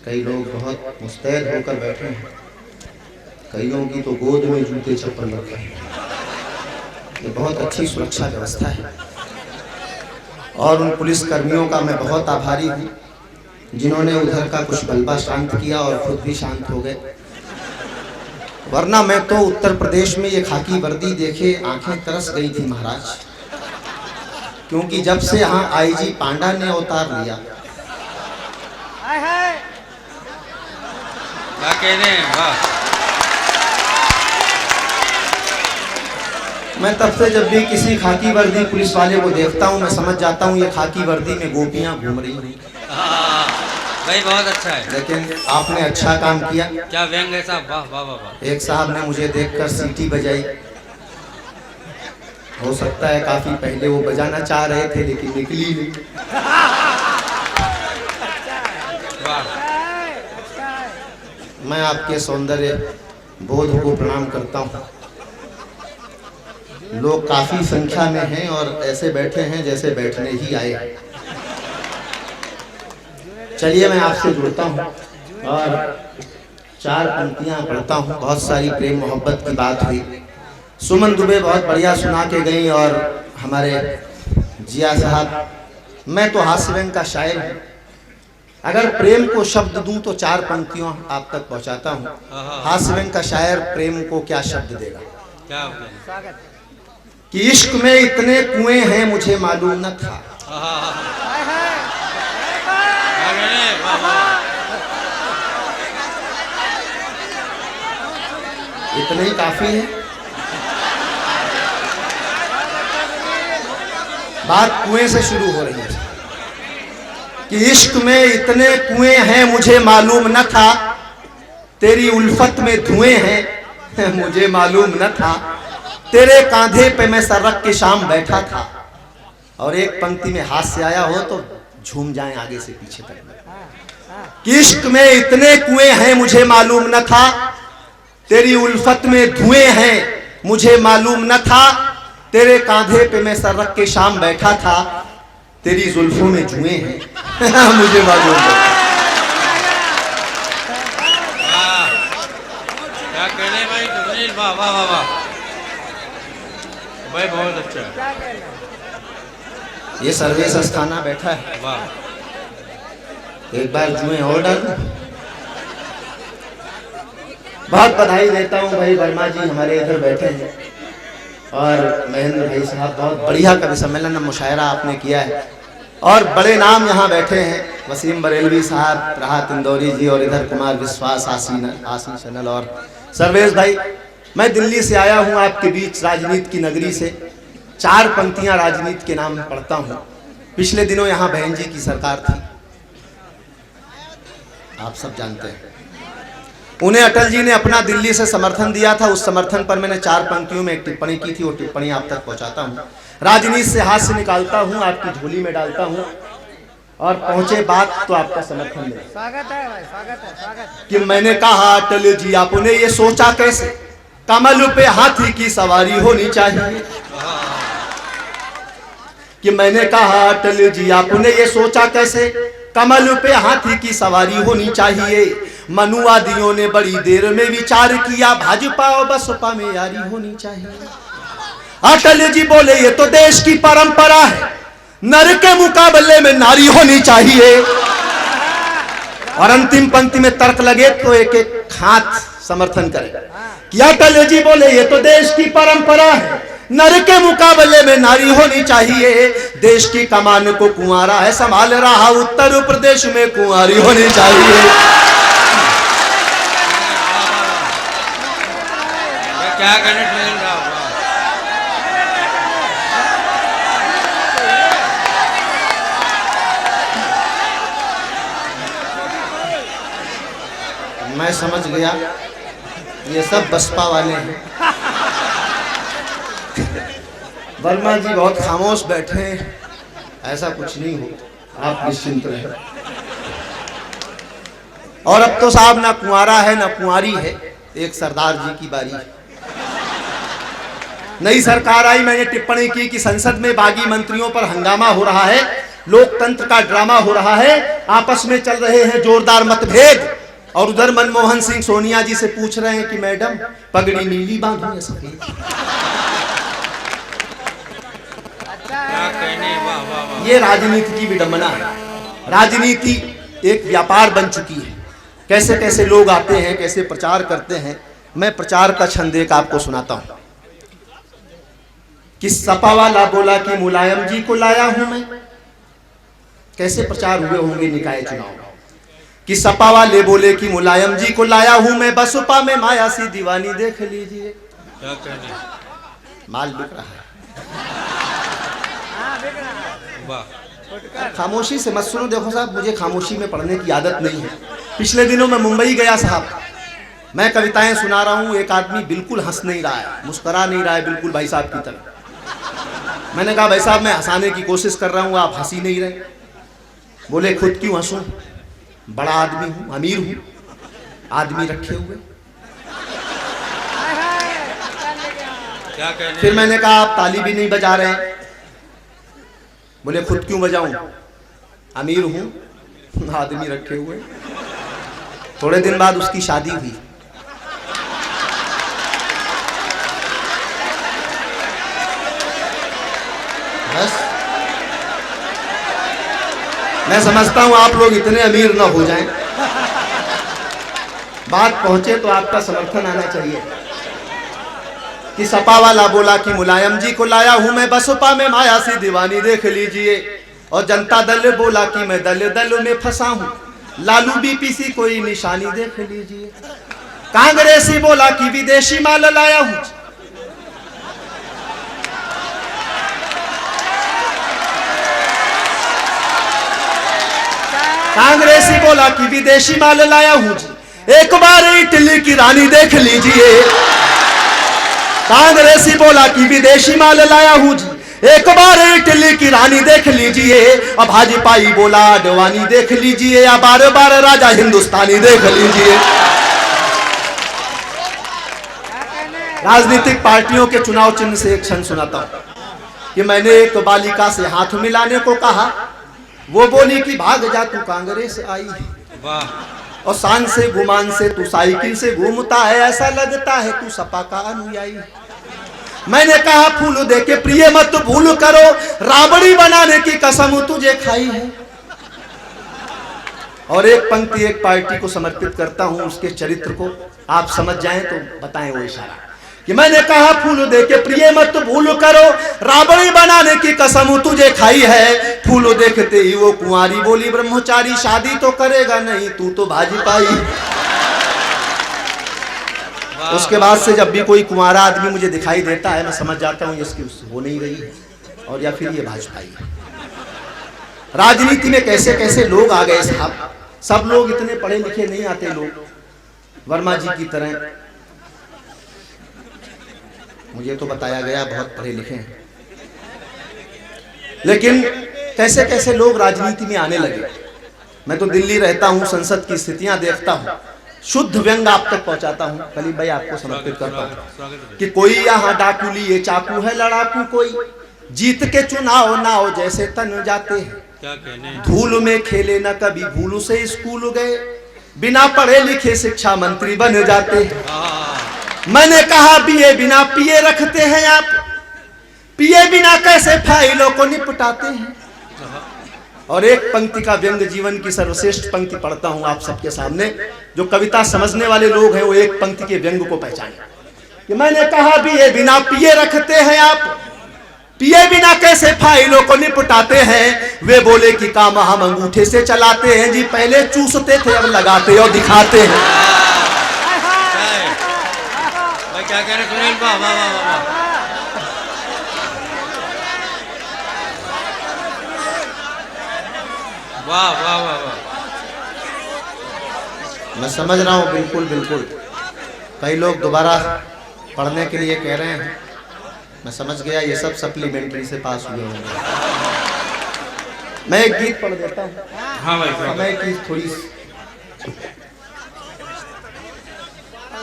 कई लोग बहुत मुस्तैद होकर बैठे हैं, कईयों की तो गोद में जूते चप्पल रखे हैं। ये बहुत अच्छी सुरक्षा व्यवस्था है और उन पुलिस कर्मियों का मैं बहुत आभारी हूँ जिन्होंने उधर का कुछ मलबा शांत किया और खुद भी शांत हो गए। वरना मैं तो उत्तर प्रदेश में ये खाकी वर्दी देखे आंखें तरस गई थी महाराज, क्योंकि जब से यहाँ आईजी पांडा ने अवतार लिया, क्या कहने वाह। मैं तब से जब भी किसी खाकी वर्दी पुलिस वाले को देखता हूँ मैं समझ जाता हूँ ये खाकी वर्दी में गोपियाँ घूम रही हैं। भाई बहुत अच्छा है, लेकिन आपने अच्छा काम किया। क्या व्यंग है साहब, वाह वाह वाह। एक साहब ने मुझे देखकर सीटी बजाई, हो सकता है काफी पहले वो बजाना चाह रहे थे लेकिन निकली नहीं। मैं आपके सौंदर्य बोध को प्रणाम करता हूँ। लोग काफी संख्या में हैं और ऐसे बैठे हैं जैसे बैठने ही आए। चलिए मैं आपसे जुड़ता हूँ और 4 पंक्तियाँ पढ़ता हूँ। बहुत सारी प्रेम मोहब्बत की बात हुई। सुमन दुबे बहुत बढ़िया सुना के गई और हमारे जिया साहब, मैं तो हास्य व्यंग का शायर हूँ। अगर प्रेम को शब्द दूं तो 4 पंक्तियों आप तक पहुँचाता हूँ। हास्य व्यंग का शायर प्रेम को क्या शब्द देगा? क्या कि इश्क में इतने कुएं हैं मुझे मालूम न था। इतने ही काफी है। बात कुएं से शुरू हो रही है कि इश्क में इतने कुएं हैं मुझे मालूम न था, तेरी उल्फत में धुएं हैं मुझे मालूम न था, तेरे कांधे पे मैं सर रख के शाम बैठा था। और एक पंक्ति में हास्य आया हो तो झूम जाएं आगे से पीछे तक कि इश्क में इतने कुएं हैं मुझे मालूम न था, तेरी उल्फत में धुएं हैं मुझे मालूम न था, तेरे कांधे पे मैं सर रख के शाम बैठा था, तेरी जुल्फों में जुएं हैं मुझे मालूम न था। क्या कहने भाई, सुनील वाह वाह वाह वाह भाई, बहुत अच्छा है। ये सर्वेश अस्थाना बैठा है, वाह। एक बार जुएं और डालूं। बहुत बधाई देता हूँ भाई वर्मा जी हमारे इधर बैठे हैं और महेंद्र भाई साहब, बहुत बढ़िया कवि सम्मेलन मुशायरा आपने किया है और बड़े नाम यहाँ बैठे हैं। वसीम बरेलवी साहब, राहत इंदौरी जी और इधर कुमार विश्वास, आसिन सनल और सर्वेश भाई। मैं दिल्ली से आया हूँ आपके बीच, राजनीति की नगरी से। 4 पंक्तियाँ राजनीति के नाम पढ़ता हूँ। पिछले दिनों यहाँ बहन जी की सरकार थी, आप सब जानते हैं। उन्हें अटल जी ने अपना दिल्ली से समर्थन दिया था। उस समर्थन पर मैंने 4 पंक्तियों में एक टिप्पणी की थी, वो टिप्पणी आप तक पहुंचाता हूं। राजनीति से हाथ से निकालता हूं, आपकी झोली में डालता हूं और पहुंचे बात तो आपका समर्थन मिले। स्वागत है भाई, स्वागत है, स्वागत। कि मैंने कहा अटल जी आपने ये सोचा कैसे, कमल पे हाथी की सवारी होनी चाहिए। कि मैंने कहा अटल जी आपने ये सोचा कैसे, कमल पे हाथी की सवारी होनी चाहिए। मनुवादियों ने बड़ी देर में विचार किया, भाजपा और बसपा में यारी होनी चाहिए। अटल जी बोले ये तो देश की परंपरा है, नर के मुकाबले में नारी होनी चाहिए। और अंतिम पंक्ति में तर्क लगे तो एक एक हाथ समर्थन करे कि अटल जी बोले ये तो देश की परंपरा है, नर के मुकाबले में नारी होनी चाहिए। देश की कमान को कुंवारा है संभाल रहा, उत्तर प्रदेश में कुंवारी होनी चाहिए। क्या कहने सुनील साहब, मैं समझ गया ये सब बसपा वाले हैं। वर्मा जी बहुत खामोश बैठे हैं, ऐसा कुछ नहीं हो, आप निश्चिंत रहे। और अब तो साहब ना कुंवारा है ना कुंवारी है, एक सरदार जी की बारी है। नई सरकार आई, मैंने टिप्पणी की कि संसद में बागी मंत्रियों पर हंगामा हो रहा है। लोकतंत्र का ड्रामा हो रहा है, आपस में चल रहे हैं जोरदार मतभेद, और उधर मनमोहन सिंह सोनिया जी से पूछ रहे हैं कि मैडम पगड़ी नीली बांधो या सफेद। क्या कहने, वाह वाह वाह। ये राजनीति की विडंबना है। राजनीति एक व्यापार बन चुकी है। कैसे कैसे लोग आते हैं, कैसे प्रचार करते हैं। मैं प्रचार का छंद एक आपको सुनाता हूं कि सपा वाला बोला कि मुलायम जी को लाया हूं मैं। कैसे प्रचार हुए होंगे निकाय चुनाव कि सपा वाले बोले कि मुलायम जी को लाया हूं मैं, बसपा में माया सी दीवानी देख लीजिए। क्या कहने, माल बिक रहा है। हाँ बिक रहा है। वाह। खामोशी से मत सुनो। देखो साहब, मुझे खामोशी में पढ़ने की आदत नहीं है। पिछले दिनों मैं मुंबई गया साहब, मैं कविताएं सुना रहा हूं, एक आदमी बिल्कुल हंस नहीं रहा है, मुस्कुरा नहीं रहा है, बिल्कुल भाई साहब की तरह। मैंने कहा भाई साहब मैं हंसाने की कोशिश कर रहा हूं, आप हंसी नहीं रहे। बोले खुद क्यों हंसूं, बड़ा आदमी हूं, अमीर हूं, आदमी रखे हुए। हाय हाय क्या लेके आया? क्या कहने, फिर मैंने कहा आप ताली भी नहीं बजा रहे हैं। बोले खुद क्यों बजाऊं, अमीर हूं, आदमी रखे हुए। थोड़े दिन बाद उसकी शादी हुई। बस मैं समझता हूं आप लोग इतने अमीर ना हो जाएं, बात पहुंचे तो आपका समर्थन आना चाहिए कि सपा वाला बोला कि मुलायम जी को लाया हूं मैं, बसपा में माया सी दीवानी देख लीजिए। और जनता दल बोला कि मैं दल दल में फंसा हूं, लालू बीपीसी कोई निशानी देख लीजिए। कांग्रेसी बोला कि विदेशी माल लाया हूं। कांग्रेसी बोला कि विदेशी माल लाया हूं जी, एक बार इटली की रानी देख लीजिए। कांग्रेसी बोला कि विदेशी माल लाया हूं जी, एक बार इटली की रानी देख लीजिए। अब भाजपाई बोला अडवाणी देख लीजिए, या बार बार राजा हिंदुस्तानी देख लीजिए। राजनीतिक पार्टियों के चुनाव चिन्ह से एक क्षण सुनाता हूं कि मैंने एक बालिका से हाथ मिलाने को कहा, वो बोली कि भाग जा तू कांग्रेस आई। वाह। और शान से गुमान से तू साइकिल से घूमता है, ऐसा लगता है तू सपा का अनुयायी। मैंने कहा फूल दे के प्रिय मत भूल करो, राबड़ी बनाने की कसम तुझे खाई है। और एक पंक्ति एक पार्टी को समर्पित करता हूं, उसके चरित्र को आप समझ जाएं तो बताएं वो इशारा कि मैंने कहा फूल दे के प्रिय मत भूल करो, राबड़ी बनाने की कसम तुझे खाई है। फूल देखते ही वो कुंवारी बोली ब्रह्मचारी, शादी तो करेगा नहीं तू तो भाजपाई। उसके बाद से जब भी कोई कुंवारा आदमी मुझे दिखाई देता है, मैं समझ जाता हूँ इसकी हो नहीं रही है, और या फिर ये भाजपाई है। राजनीति में कैसे कैसे लोग आ गए साहब। सब लोग इतने पढ़े लिखे नहीं आते लोग, वर्मा जी की तरह। मुझे तो बताया गया बहुत पढ़े लिखे हैं, लेकिन कैसे कैसे लोग राजनीति में आने लगे। मैं तो दिल्ली रहता हूं, संसद की स्थितियां देखता हूं, शुद्ध व्यंग आप तक पहुंचाता हूं। कलीम भाई आपको समर्पित करता हूं कि कोई यहाँ डाकू लिए चाकू है लड़ाकू, कोई जीत के चुनाव नाव जैसे तन जाते हैं। क्या कहने, धूल में खेले न कभी भूल से स्कूल गए, बिना पढ़े लिखे शिक्षा मंत्री बन जाते हैं। मैंने कहा बीए बिना पीए रखते हैं आप, पीए बिना कैसे फाइलों को निपटाते हैं। और एक पंक्ति का व्यंग जीवन की सर्वश्रेष्ठ पंक्ति पढ़ता हूं आप सबके सामने, जो कविता समझने वाले लोग हैं वो एक पंक्ति के व्यंग को पहचाने कि मैंने कहा बीए बिना पीए रखते हैं आप, पीए बिना कैसे फाइलों को निपटाते हैं। वे बोले कि काम हम अंगूठे से चलाते हैं जी, पहले चूसते थे अब लगाते और दिखाते हैं। भाई क्या कह रहे सुनील, वाह वाह वाह वाह। वाह वाह वाह वाह। मैं समझ रहा हूँ, बिल्कुल बिल्कुल। कई लोग दोबारा पढ़ने के लिए कह रहे हैं, मैं समझ गया ये सब सप्लीमेंट्री से पास हुए होंगे। मैं एक गीत पढ़ देता हूँ। हाँ भाई, समय की थोड़ी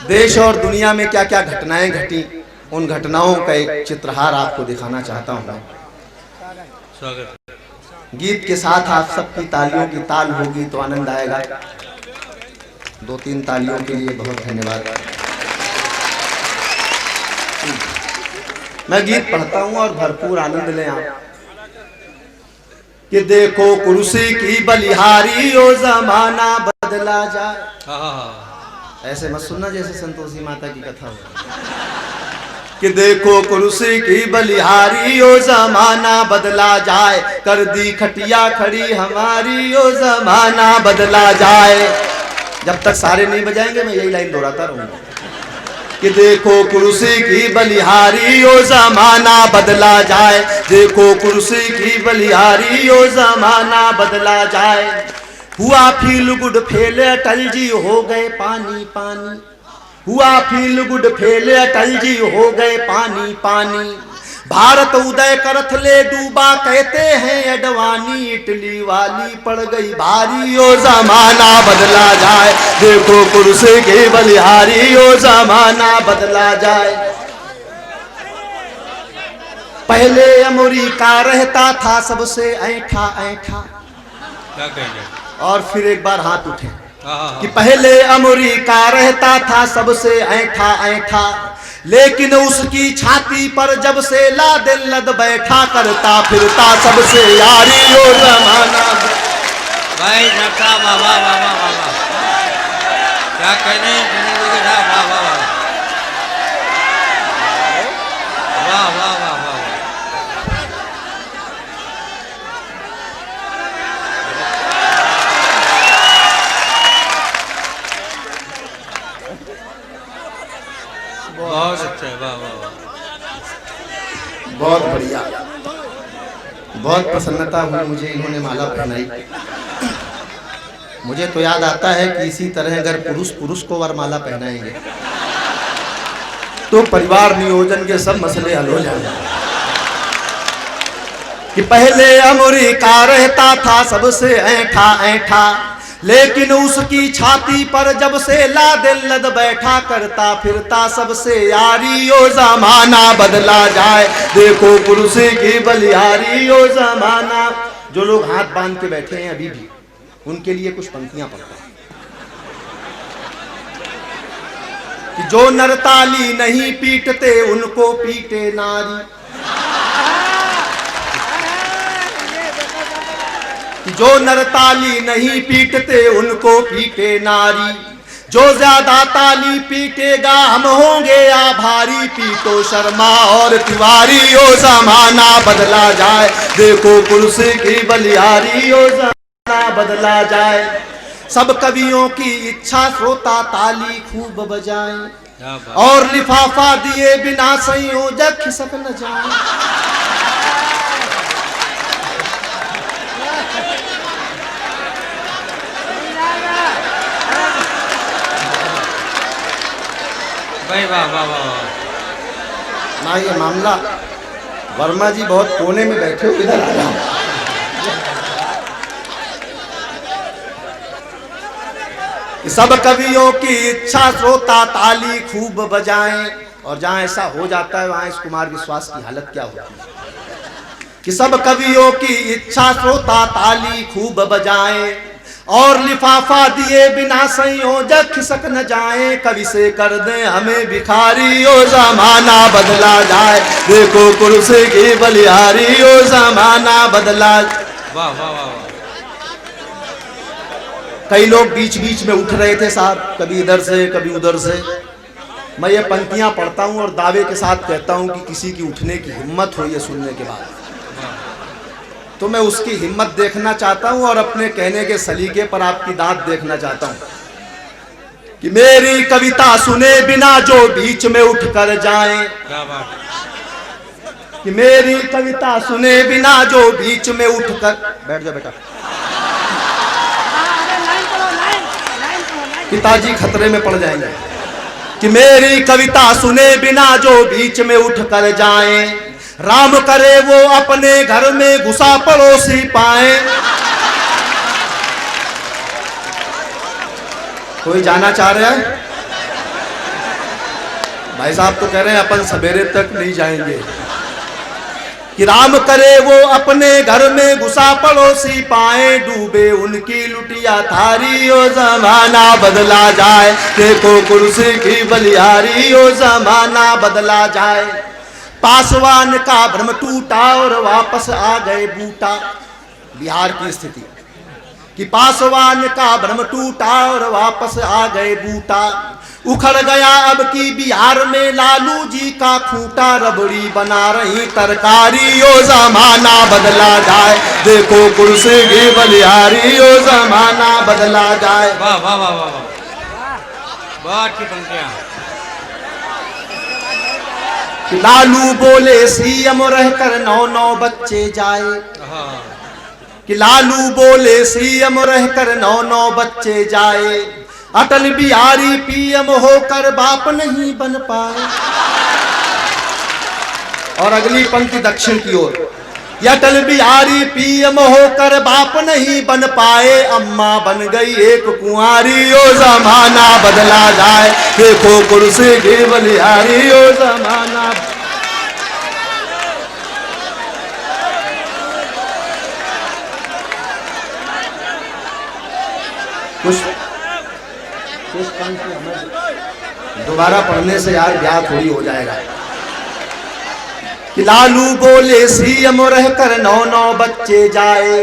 देश और दुनिया में क्या क्या घटनाएं घटी, उन घटनाओं का एक चित्रहार आपको दिखाना चाहता हूँ। स्वागत। गीत के साथ आप सबकी तालियों की ताल होगी तो आनंद आएगा। 2-3 तालियों के लिए बहुत धन्यवाद। मैं गीत पढ़ता हूँ और भरपूर आनंद लें आप। कि देखो कुर्सी की बलिहारी ओ जमाना बदला जाए। ऐसे मत सुनना जैसे संतोषी माता की कथा हो। कि देखो कुर्सी की बलिहारी ओ जमाना बदला जाए, कर दी खटिया खड़ी हमारी ओ जमाना बदला जाए। जब तक सारे नहीं बजाएंगे मैं यही लाइन दोहराता रहूंगा। कि देखो कुर्सी की बलिहारी ओ जमाना बदला जाए, देखो कुर्सी की बलिहारी ओ जमाना बदला जाए। हुआ feel good fail Atal ji हो गए पानी पानी, हुआ feel good fail Atal ji हो गए पानी पानी। भारत उदय करथ ले डूबा कहते हैं अडवाणी, इटली वाली पड़ गई भारी ओ जमाना बदला जाए, देखो कुर्सी की बलिहारी ओ जमाना बदला जाए। पहले अमेरिका रहता था सबसे ऐठा ऐठा। क्या कहेंगे? और फिर एक बार हाथ उठे कि पहले अमेरिका रहता था सबसे ऐठा ऐठा, लेकिन उसकी छाती पर जब से लादेन लद बैठा, करता फिरता सबसे यारी ओ जमाना। भाई नक्का वाह वाह वाह वाह वाह, क्या कहने वाह वाह वाह वाह वाह वाह वाह वाह। बहुत अच्छा है, वाह वाह वाह, बहुत बढ़िया। बहुत प्रसन्नता हुई मुझे इन्होंने माला पहनाई। मुझे तो याद आता है कि इसी तरह अगर पुरुष पुरुष को वरमाला पहनाएंगे तो परिवार नियोजन के सब मसले हल हो जाएंगे। कि पहले अमेरिका रहता था सबसे ऐठा ऐठा, लेकिन उसकी छाती पर जब से लादेन लद बैठा, करता फिरता सबसे यारी ओ जमाना बदला जाए, देखो कुर्सी की बलिहारी ओ जमाना। जो लोग हाथ बांध के बैठे हैं अभी भी, उनके लिए कुछ पंक्तियां पढ़ता हूं। कि जो नरताली नहीं पीटते उनको पीटे नारी, जो नरताली नहीं पीटते उनको पीटे नारी। जो ज्यादा ताली पीटेगा हम होंगे आभारी, पीटो शर्मा और तिवारी ओ जमाना बदला जाए, देखो कुर्सी की बलिहारी ओ जमाना बदला जाए। सब कवियों की इच्छा श्रोता ताली खूब बजाएं, और लिफाफा दिए बिना संयोजक खिसक न जाए। भाई वाह वाह वाह। ना ये मामला, वर्मा जी बहुत कोने में बैठे हो, इधर आ जाओ। सब कवियों की इच्छा श्रोता ताली खूब बजाएं, और जहां ऐसा हो जाता है वहां इस कुमार विश्वास की हालत क्या होती है। कि सब कवियों की इच्छा श्रोता ताली खूब बजाएं, और लिफाफा दिए बिना संयोजक खिसक न जाए, कवि से कर दे हमें भिखारी ओ जमाना बदला जाए, देखो कुर्सी की बलिहारी ओ जमाना बदला। वाह वाह वाह। कई लोग बीच बीच में उठ रहे थे साहब, कभी इधर से कभी उधर से। मैं ये पंक्तियां पढ़ता हूं और दावे के साथ कहता हूं कि किसी की उठने की हिम्मत हो ये सुनने के बाद, तो मैं उसकी हिम्मत देखना चाहता हूं और अपने कहने के सलीके पर आपकी दाद देखना चाहता हूं। कि मेरी कविता सुने बिना जो बीच में उठ कर जाएं, क्या बात। कि मेरी कविता सुने बिना जो बीच में उठ कर, बैठ जा बेटा, पिताजी खतरे में पड़ जाएंगे। कि मेरी कविता सुने बिना जो बीच में उठ कर जाएं, राम करे वो अपने घर में घुसा पड़ोसी पाए। कोई जाना चाह रहा है? भाई साहब तो कह रहे हैं अपन सवेरे तक नहीं जाएंगे। कि राम करे वो अपने घर में घुसा, पड़ोसी पाए डूबे उनकी लुटिया थारी। ओ जमाना बदला जाए, देखो कुर्सी की बलिहारी। ओ जमाना बदला जाए। पासवान का भ्रम टूटा और वापस आ गए बूटा। बिहार की स्थिति कि पासवान का भ्रम टूटा और वापस आ गए बूटा। उखड़ गया अब की बिहार में लालू जी का खूंटा, रबड़ी बना रही तरकारी। ओ जमाना बदला जाए, देखो कुर्सी की बलिहारी। ओ जमाना बदला जाए। वाह वाह वाह वाह वाह, बहुत अच्छी पंक्तियां। लालू बोले सीएम रहकर 9 बच्चे जाए। हाँ। कि लालू बोले सीएम रहकर 9 बच्चे जाए। अटल बिहारी पीएम होकर बाप नहीं बन पाए। और अगली पंक्ति दक्षिण की ओर, अटल बिहारी पीएम होकर बाप नहीं बन पाए। अम्मा बन गई एक कुंवारी। ओ जमाना बदला जाए, देखो कुर्सी की बलिहारी। ओ जमाना कुछ दोबारा पढ़ने से यार ब्याह थोड़ी हो जाएगा। कि लालू बोले सीएम रहकर 9 बच्चे जाए।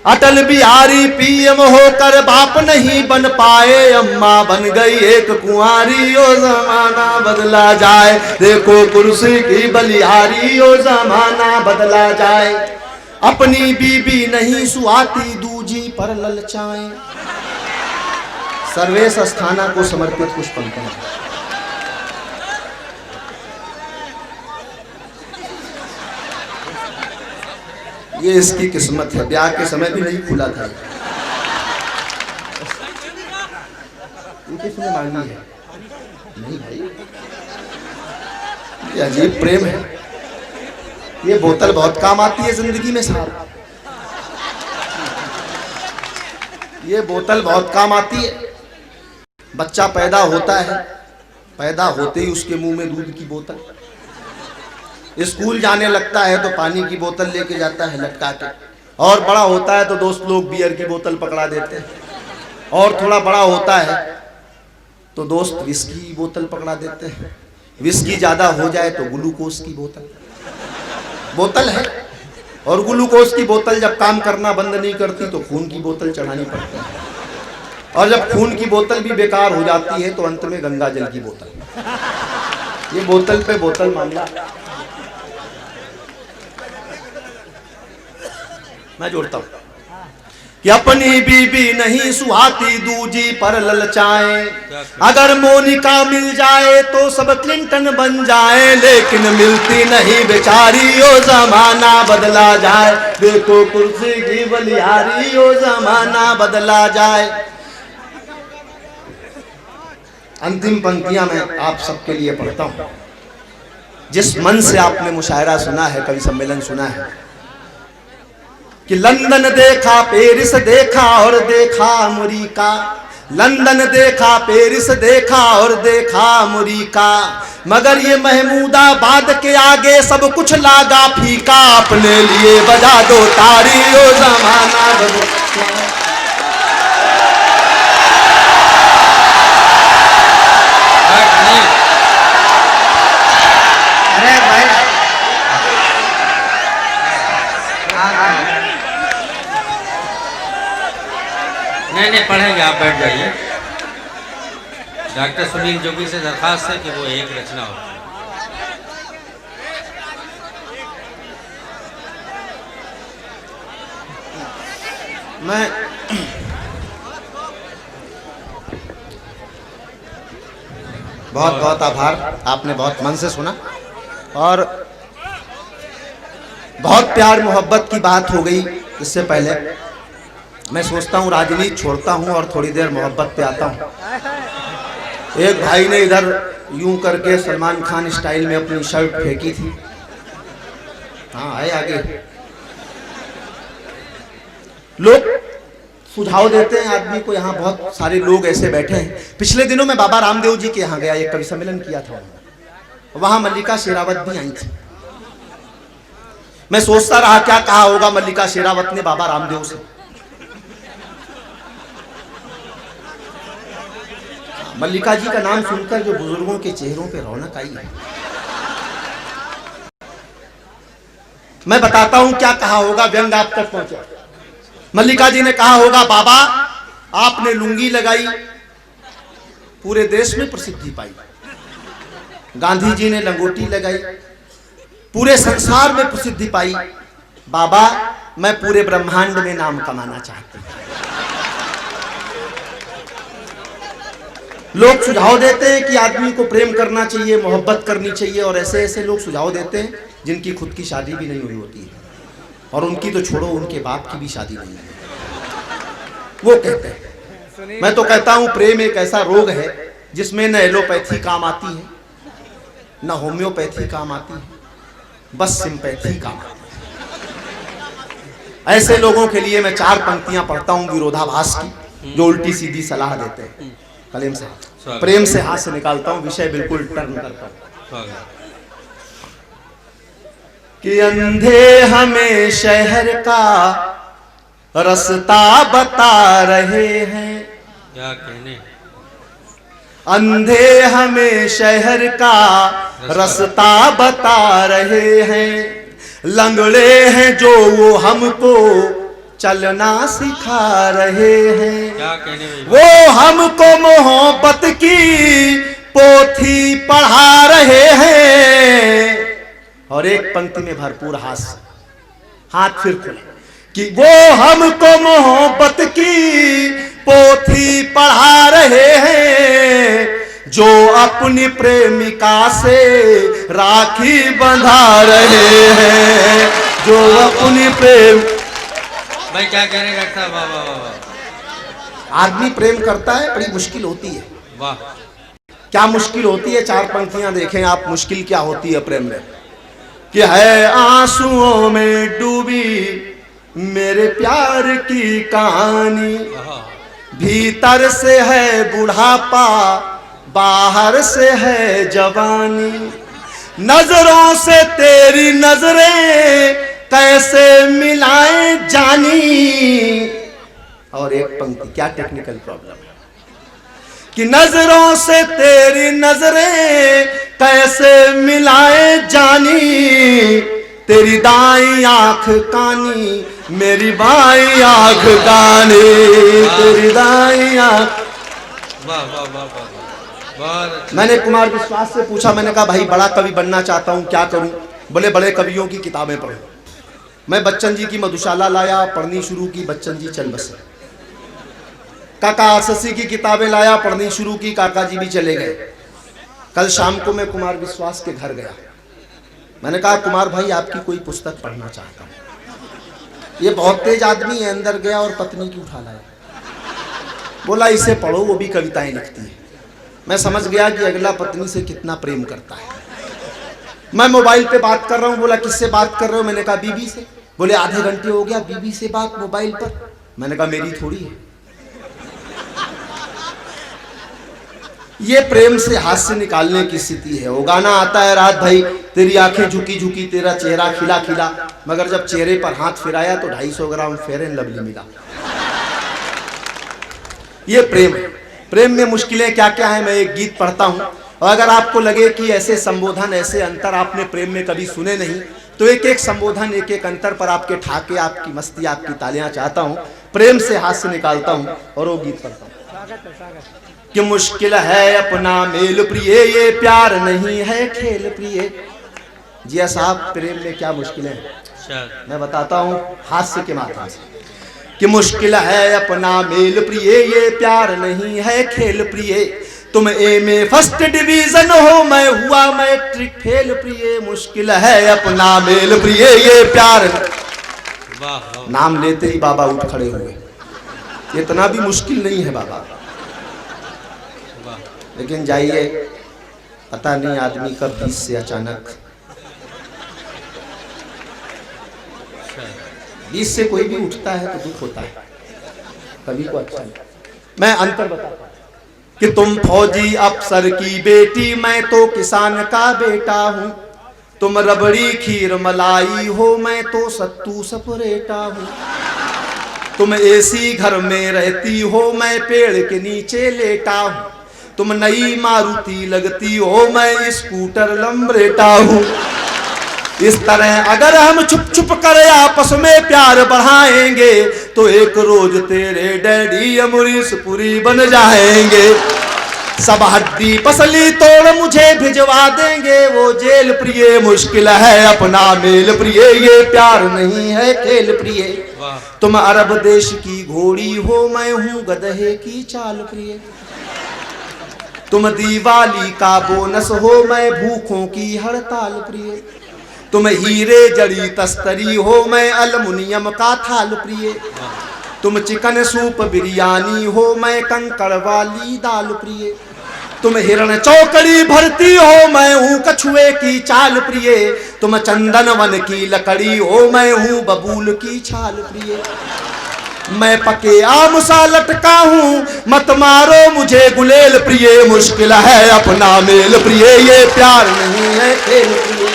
अटल बिहारी पीएम होकर बाप नहीं बन पाए। अम्मा बन गई एक कुंवारी। ओ जमाना बदला जाए, देखो कुर्सी की बलिहारी। ओ जमाना बदला जाए। अपनी बीबी नहीं सुहाती, दूजी पर ललचाएं। सर्वेश अस्थाना को समर्पित कुछ पंक्तियां। ये इसकी किस्मत है, ब्याह के समय भी नहीं खुला था। ये किसने मांगी है? नहीं भाई, ये अजीब प्रेम है। ये बोतल बहुत काम आती है जिंदगी में साहब। ये बोतल बहुत काम आती है। बच्चा पैदा होता है, पैदा होते ही उसके मुंह में दूध की बोतल। स्कूल जाने लगता है तो पानी की बोतल लेके जाता है लटका के। और बड़ा होता है तो दोस्त लोग बियर की बोतल पकड़ा देते हैं। और थोड़ा बड़ा होता है तो दोस्त विस्की की बोतल पकड़ा देते हैं। विस्की ज्यादा हो जाए तो ग्लूकोज की बोतल। बोतल है और ग्लूकोज की बोतल जब काम करना बंद नहीं करती तो खून की बोतल चढ़ानी पड़ती है। और जब खून की बोतल भी बेकार हो जाती है तो अंत में गंगा जल की बोतल। ये बोतल पे बोतल मामला। मैं जोड़ता हूं कि अपनी बीबी नहीं सुहाती, दूजी पर ललचाए। अगर मोनिका मिल जाए तो सब क्लिंटन बन जाए, लेकिन मिलती नहीं बेचारी। ओ जमाना बदला जाए, देखो कुर्सी की बलिहारी। ओ जमाना बदला जाए। अंतिम पंक्तियां मैं आप सबके लिए पढ़ता हूं। जिस मन से आपने मुशायरा सुना है, कवि सम्मेलन सुना है कि लंदन देखा, पेरिस देखा और देखा अमेरिका। लंदन देखा, पेरिस देखा और देखा अमेरिका। मगर ये महमूदाबाद के आगे सब कुछ लागा फीका। अपने लिए बजा दो तारी। ओ जमाना बदला। अरे भाई नहीं पढ़ेंगे, आप बैठ जाइए। डॉक्टर सुनील जोगी से दरखास्त है कि वो एक रचना हो। मैं बहुत बहुत आभार, आपने बहुत मन से सुना और बहुत प्यार मोहब्बत की बात हो गई। इससे पहले मैं सोचता हूँ राजनीति छोड़ता हूँ और थोड़ी देर मोहब्बत पे आता हूँ। एक भाई ने इधर यूं करके सलमान खान स्टाइल में अपनी शर्ट फेंकी थी। हाँ आए आगे। लोग सुझाव देते हैं आदमी को। यहाँ बहुत सारे लोग ऐसे बैठे हैं। पिछले दिनों मैं बाबा रामदेव जी के यहाँ गया, एक कवि सम्मेलन किया था। वहां मल्लिका शेरावत भी आई थी। मैं सोचता रहा क्या कहा होगा मल्लिका शेरावत ने बाबा रामदेव से। मल्लिका जी का नाम सुनकर जो बुजुर्गों के चेहरों पे रौनक आई है। मैं बताता हूं क्या कहा होगा, व्यंग आप तक पहुंचा। मल्लिका जी ने कहा होगा, बाबा आपने लुंगी लगाई, पूरे देश में प्रसिद्धि पाई। गांधी जी ने लंगोटी लगाई, पूरे संसार में प्रसिद्धि पाई। बाबा मैं पूरे ब्रह्मांड में नाम कमाना चाहती हूं। लोग सुझाव देते हैं कि आदमी को प्रेम करना चाहिए, मोहब्बत करनी चाहिए, और ऐसे ऐसे लोग सुझाव देते हैं जिनकी खुद की शादी भी नहीं हुई होती है, और उनकी तो छोड़ो, उनके बाप की भी शादी नहीं है। वो कहते हैं, मैं तो कहता हूं प्रेम एक ऐसा रोग है जिसमें न एलोपैथी काम आती है, न होम्योपैथी काम आती है, बस सिंपैथी काम आती है। ऐसे लोगों के लिए मैं 4 पंक्तियां पढ़ता हूं विरोधाभास की, जो उल्टी सीधी सलाह देते हैं। कलम से प्रेम से हाथ से निकालता हूं, विषय बिल्कुल टर्न करता हूं। कि अंधे हमें शहर का रास्ता बता रहे हैं, क्या कहने, अंधे हमें शहर का रास्ता बता रहे हैं, लंगड़े हैं जो वो हमको चलना सिखा रहे हैं। क्या कहने भाई, वो हमको मोहब्बत की पोथी पढ़ा रहे हैं। और एक पंक्ति में भरपूर हास्य, हाथ फिर खुले, कि वो हमको मोहब्बत की पोथी पढ़ा रहे हैं, जो अपनी प्रेमिका से राखी बंधा रहे हैं, जो अपनी प्रेम। भाई क्या कहने डॉक्टर साहब, वाह वाह वाह। आदमी प्रेम करता है, बड़ी मुश्किल होती है। वाह, क्या मुश्किल होती है? 4 पंक्तियां देखें आप, मुश्किल क्या होती है प्रेम में। कि है आंसुओं में डूबी मेरे प्यार की कहानी, भीतर से है बुढ़ापा, बाहर से है जवानी, नजरों से तेरी नजरें कैसे मिलाएं जानी। और एक पंक्ति, क्या टेक्निकल प्रॉब्लम है, कि नजरों से तेरी नजरें कैसे मिलाएं जानी, तेरी दाई आंख कानी, मेरी बाई आंख कानी, तेरी दाई आंख। वाह वाह वाह वाह, बहुत अच्छा। मैंने कुमार विश्वास से पूछा, मैंने कहा भाई बड़ा कवि बनना चाहता हूं, क्या करूं? बोले बड़े कवियों की किताबें पढ़ो। मैं बच्चन जी की मधुशाला लाया, पढ़नी शुरू की, बच्चन जी चल बसे। काका आससी की किताबें लाया, पढ़नी शुरू की, काका जी भी चले गए। कल शाम को मैं कुमार विश्वास के घर गया, मैंने कहा कुमार भाई आपकी कोई पुस्तक पढ़ना चाहता हूं। ये बहुत तेज आदमी है, अंदर गया और पत्नी की उठा लाया, बोला इसे पढ़ो, वो भी कविताएं लिखती है। मैं समझ गया कि अगला पत्नी से कितना प्रेम करता है। मैं मोबाइल पे बात कर रहा हूं, बोला किससे बात कर रहे हो? मैंने कहा बीबी से। बोले आधे घंटे हो गया बीबी से बात मोबाइल पर। मैंने कहा मेरी थोड़ी है। ये प्रेम से हास्य निकालने की स्थिति है। वो गाना आता है, रात भाई तेरी आंखें झुकी झुकी, तेरा चेहरा खिला खिला, मगर जब चेहरे पर हाथ फिराया तो 250 ग्राम फेयर एंड लवली मिला। ये प्रेम है। प्रेम में मुश्किलें क्या क्या है, मैं एक गीत पढ़ता हूं, और अगर आपको लगे कि ऐसे संबोधन, ऐसे अंतर आपने प्रेम में कभी सुने नहीं, तो एक एक संबोधन, एक एक अंतर पर आपके ठाके, आपकी मस्ती, आपकी तालियां चाहता हूं। प्रेम से हास्य निकालता हूं और वो गीत पढ़ता हूं। कि मुश्किल है अपना मेल प्रिय, ये प्यार नहीं है खेल प्रिय। जी साहब, प्रेम में क्या मुश्किलें हैं मैं बताता हूं हास्य के माध्यम से। कि मुश्किल है अपना मेल प्रिय, ये प्यार नहीं है खेल प्रिय। तुम ए में फर्स्ट डिवीजन हो, मैं हुआ मैट्रिक फेल प्रिय। मुश्किल है अपना मेल प्रिय, ये प्यार। नाम लेते ही बाबा उठ खड़े हुए। इतना भी मुश्किल नहीं है बाबा, लेकिन जाइए, पता नहीं आदमी कब बीच से अचानक, बीच से कोई भी उठता है तो दुख होता है, कभी को अच्छा नहीं। मैं अंतर बताता हूं कि तुम फौजी अफसर की बेटी, मैं तो किसान का बेटा हूं। तुम रबड़ी खीर मलाई हो, मैं तो सत्तू सपरेटा हूँ। तुम एसी घर में रहती हो, मैं पेड़ के नीचे लेटा हूँ। तुम नई मारुति लगती हो, मैं स्कूटर लंबरेटा हूँ। इस तरह अगर हम छुप छुप कर आपस में प्यार बढ़ाएंगे तो एक रोज तेरे डैडी अमरीश पुरी बन जाएंगे। सब हड्डी पसली तोड़ मुझे भिजवा देंगे, वो जेल प्रिय मुश्किल है अपना मेल प्रिय, ये प्यार नहीं है खेल प्रिय। तुम अरब देश की घोड़ी हो, मैं हूँ गधे की चाल प्रिय। तुम दिवाली का बोनस हो, मैं भूखों की हड़ताल प्रिय। तुम हीरे जड़ी तस्तरी हो, मैं अल्मुनियम का थाल प्रिय। तुम चिकन सूप बिरयानी हो, मैं कंकड़ वाली दाल प्रिय। तुम हिरण चौकड़ी भरती हो, मैं हूँ कछुए की चाल प्रिय। तुम चंदन वन की लकड़ी हो, मैं हूँ बबूल की छाल प्रिय। मैं पके आम सा लटका हूँ, मत मारो मुझे गुलेल प्रिय, मुश्किल है अपना मेल प्रिय, ये प्यार नहीं है खेल प्रिय।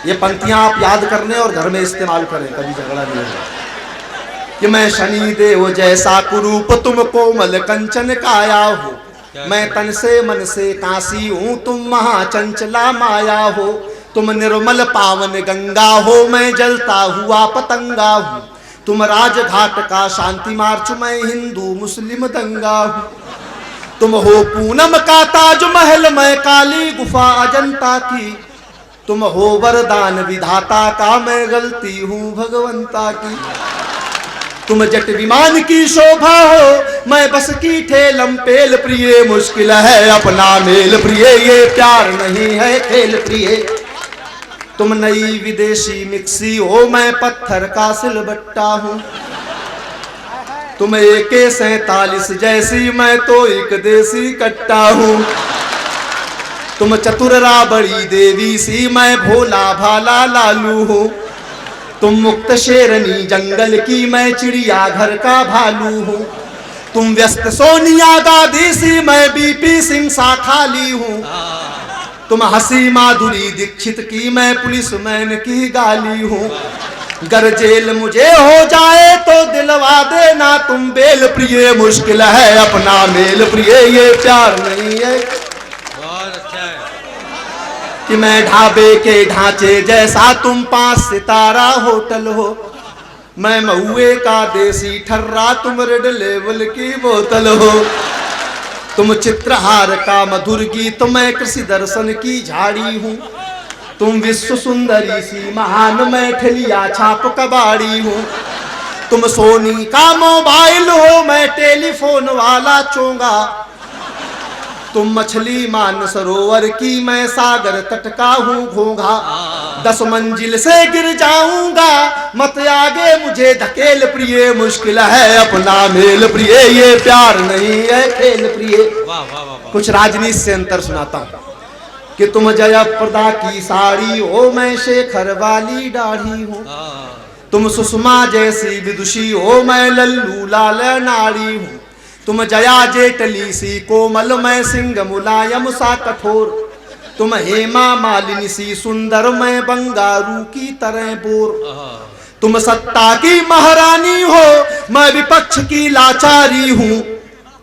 ये पंक्तियां आप याद करने और घर में इस्तेमाल करें, कभी झगड़ा नहीं होगा। कि मैं शनि देव जैसा कुरूप, तुम कोमल कंचन काया हो। मैं तन से मन से काशी हूँ, तुम महाचंचला माया हो। तुम निर्मल पावन गंगा हो, मैं जलता हुआ पतंगा हूँ। तुम राजघाट का शांति मार्च, मैं हिंदू मुस्लिम दंगा हूँ। तुम हो पूनम का ताजमहल, मैं काली गुफा अजंता की। तुम हो वरदान विधाता का, मैं गलती हूँ भगवंता की। तुम जट विमान की शोभा हो, मैं बस की ठेलम पेल प्रिय, मुश्किल है अपना मेल प्रिय, ये प्यार नहीं है खेल प्रिय। तुम नई विदेशी मिक्सी हो, मैं पत्थर का सिलबट्टा हूँ। तुम AK-47 जैसी, मैं तो एक देसी कट्टा हूँ। तुम चतुर राबड़ी देवी सी, मैं भोला भाला लालू हूँ। तुम मुक्त शेरनी जंगल की, मैं चिड़िया घर का भालू हूँ। तुम व्यस्त सोनिया गांधी सी, मैं BP सिंह सा खाली हूँ। तुम हंसी माधुरी दीक्षित की, मैं पुलिस मैन की गाली हूँ। गर जेल मुझे हो जाए तो दिलवा देना तुम बेल प्रिय, मुश्किल है अपना मेल प्रिय, ये प्यार नहीं है। कि मैं ढाबे के ढांचे जैसा, तुम 5 सितारा होटल हो। मैं महुए का देसी ठर्रा, तुम रेड लेवल की बोतल हो। तुम चित्रहार का मधुर गीत, मैं कृषि दर्शन की झाड़ी हूँ। तुम विश्व सुंदरी सी महान, मैं ठलिया छाप कबाड़ी हूँ। तुम सोनी का मोबाइल हो, मैं टेलीफोन वाला चोंगा। तुम मछली मान सरोवर की, मैं सागर तट का हूँ घोंघा। 10 मंजिल से गिर जाऊंगा, मत आगे मुझे धकेल प्रिय, मुश्किल है अपना मेल प्रिय, ये प्यार नहीं है खेल प्रिय। कुछ राजनीति से अंतर सुनाता हूँ। कि तुम जयप्रदा की साड़ी हो, मैं शेखर वाली दाढ़ी हूँ। तुम सुषमा जैसी विदुषी हो, मैं लल्लू लाल नाड़ी हूँ। तुम जया जेटली सी कोमल, मैं सिंह मुलायम सा कठोर। तुम हेमा मालिनी सी सुंदर, मैं बंगारू की तरह बोर। तुम सत्ता की महारानी हो, मैं विपक्ष की लाचारी हूँ।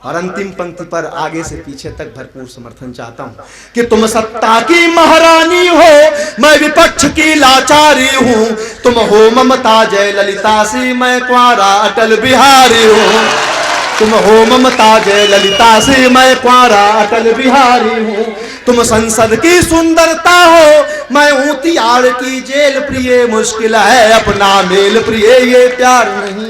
और अंतिम पंक्ति पर आगे से पीछे तक भरपूर समर्थन चाहता हूँ। कि तुम सत्ता की महारानी हो, मैं विपक्ष की लाचारी हूँ। तुम हो ममता जय ललिता सी, मैं कुंवारा अटल बिहारी हूँ। तुम हो ममता जय ललिता सी, मैं कुंवारा अटल बिहारी हूँ। तुम संसद की सुंदरता हो, मैं हूँ तिहाड़ की जेल प्रिय, मुश्किल है अपना मेल प्रिय, ये प्यार नहीं